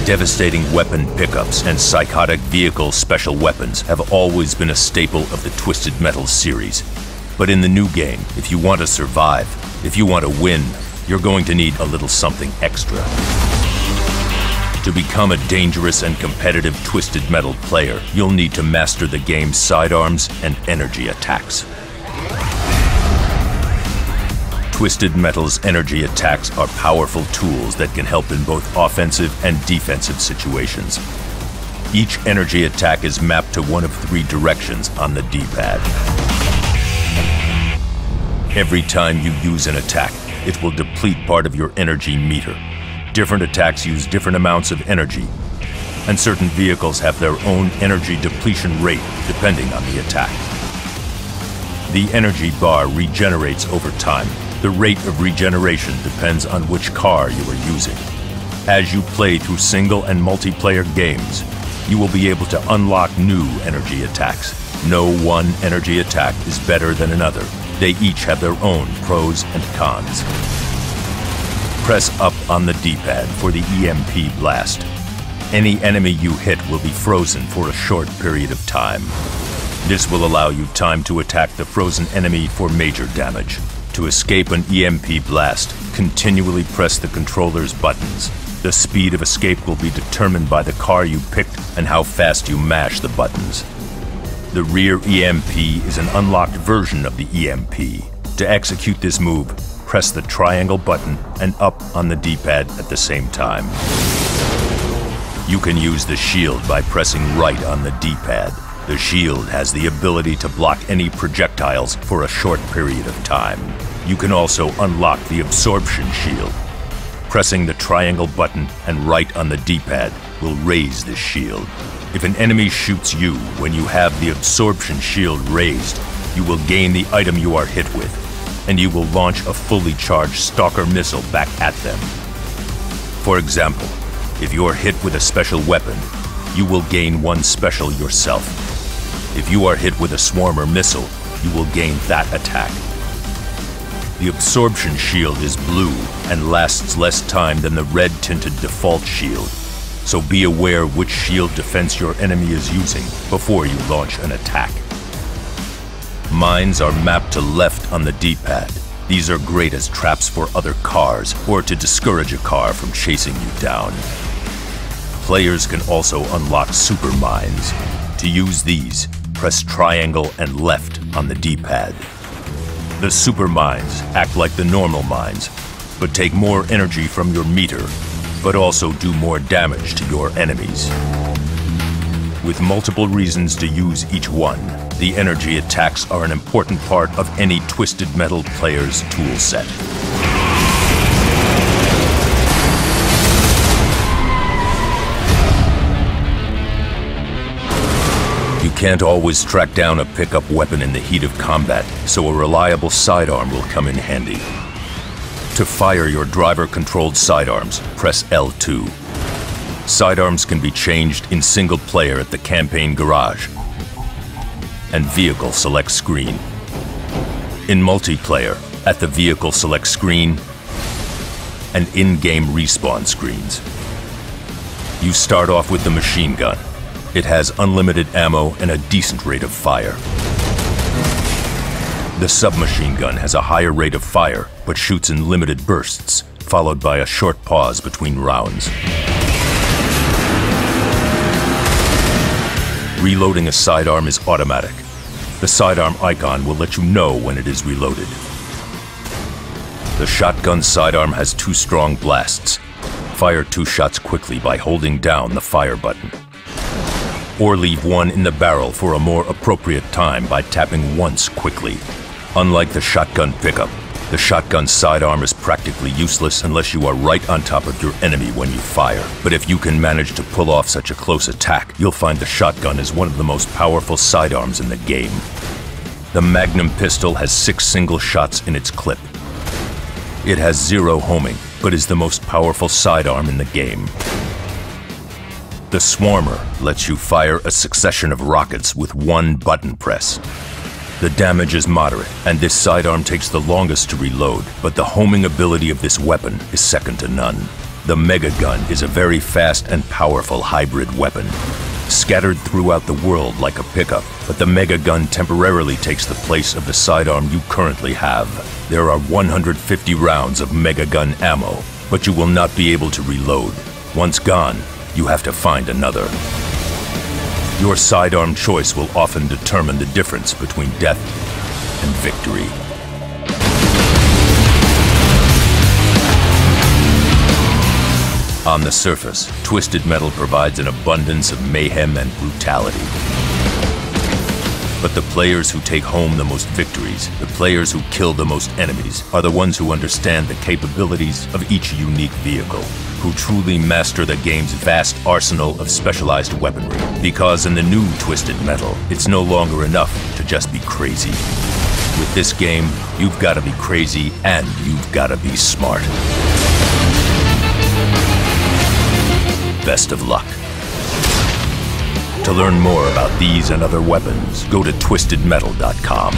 Devastating weapon pickups and psychotic vehicle special weapons have always been a staple of the Twisted Metal series. But in the new game, if you want to survive, if you want to win, you're going to need a little something extra. To become a dangerous and competitive Twisted Metal player, you'll need to master the game's sidearms and energy attacks. Twisted Metal's energy attacks are powerful tools that can help in both offensive and defensive situations. Each energy attack is mapped to one of 3 directions on the D-pad. Every time you use an attack, it will deplete part of your energy meter. Different attacks use different amounts of energy, and certain vehicles have their own energy depletion rate depending on the attack. The energy bar regenerates over time. The rate of regeneration depends on which car you are using. As you play through single and multiplayer games, you will be able to unlock new energy attacks. No one energy attack is better than another. They each have their own pros and cons. Press up on the D-pad for the EMP blast. Any enemy you hit will be frozen for a short period of time. This will allow you time to attack the frozen enemy for major damage. To escape an EMP blast, continually press the controller's buttons. The speed of escape will be determined by the car you picked and how fast you mash the buttons. The rear EMP is an unlocked version of the EMP. To execute this move, press the triangle button and up on the D-pad at the same time. You can use the shield by pressing right on the D-pad. The shield has the ability to block any projectiles for a short period of time. You can also unlock the absorption shield. Pressing the triangle button and right on the D-pad will raise this shield. If an enemy shoots you when you have the absorption shield raised, you will gain the item you are hit with, and you will launch a fully charged Stalker missile back at them. For example, if you are hit with a special weapon, you will gain one special yourself. If you are hit with a Swarmer missile, you will gain that attack. The absorption shield is blue and lasts less time than the red-tinted default shield, so be aware which shield defense your enemy is using before you launch an attack. Mines are mapped to left on the D-pad. These are great as traps for other cars or to discourage a car from chasing you down. Players can also unlock super mines. To use these, press triangle and left on the D-pad. The super mines act like the normal mines, but take more energy from your meter, but also do more damage to your enemies. With multiple reasons to use each one, the energy attacks are an important part of any Twisted Metal player's toolset. You can't always track down a pickup weapon in the heat of combat, so a reliable sidearm will come in handy. To fire your driver-controlled sidearms, press L2. Sidearms can be changed in single player at the campaign garage and vehicle select screen. In multiplayer, at the vehicle select screen and in-game respawn screens. You start off with the machine gun. It has unlimited ammo and a decent rate of fire. The submachine gun has a higher rate of fire, but shoots in limited bursts, followed by a short pause between rounds. Reloading a sidearm is automatic. The sidearm icon will let you know when it is reloaded. The shotgun sidearm has 2 strong blasts. Fire 2 shots quickly by holding down the fire button. Or leave one in the barrel for a more appropriate time by tapping once quickly. Unlike the shotgun pickup, the shotgun sidearm is practically useless unless you are right on top of your enemy when you fire. But if you can manage to pull off such a close attack, you'll find the shotgun is one of the most powerful sidearms in the game. The Magnum pistol has 6 single shots in its clip. It has 0 homing, but is the most powerful sidearm in the game. The Swarmer lets you fire a succession of rockets with one button press. The damage is moderate, and this sidearm takes the longest to reload, but the homing ability of this weapon is second to none. The Mega Gun is a very fast and powerful hybrid weapon. Scattered throughout the world like a pickup, but the Mega Gun temporarily takes the place of the sidearm you currently have. There are 150 rounds of Mega Gun ammo, but you will not be able to reload. Once gone, you have to find another. Your sidearm choice will often determine the difference between death and victory. On the surface, Twisted Metal provides an abundance of mayhem and brutality. But the players who take home the most victories, the players who kill the most enemies, are the ones who understand the capabilities of each unique vehicle, who truly master the game's vast arsenal of specialized weaponry. Because in the new Twisted Metal, it's no longer enough to just be crazy. With this game, you've got to be crazy and you've got to be smart. Best of luck. To learn more about these and other weapons, go to twistedmetal.com.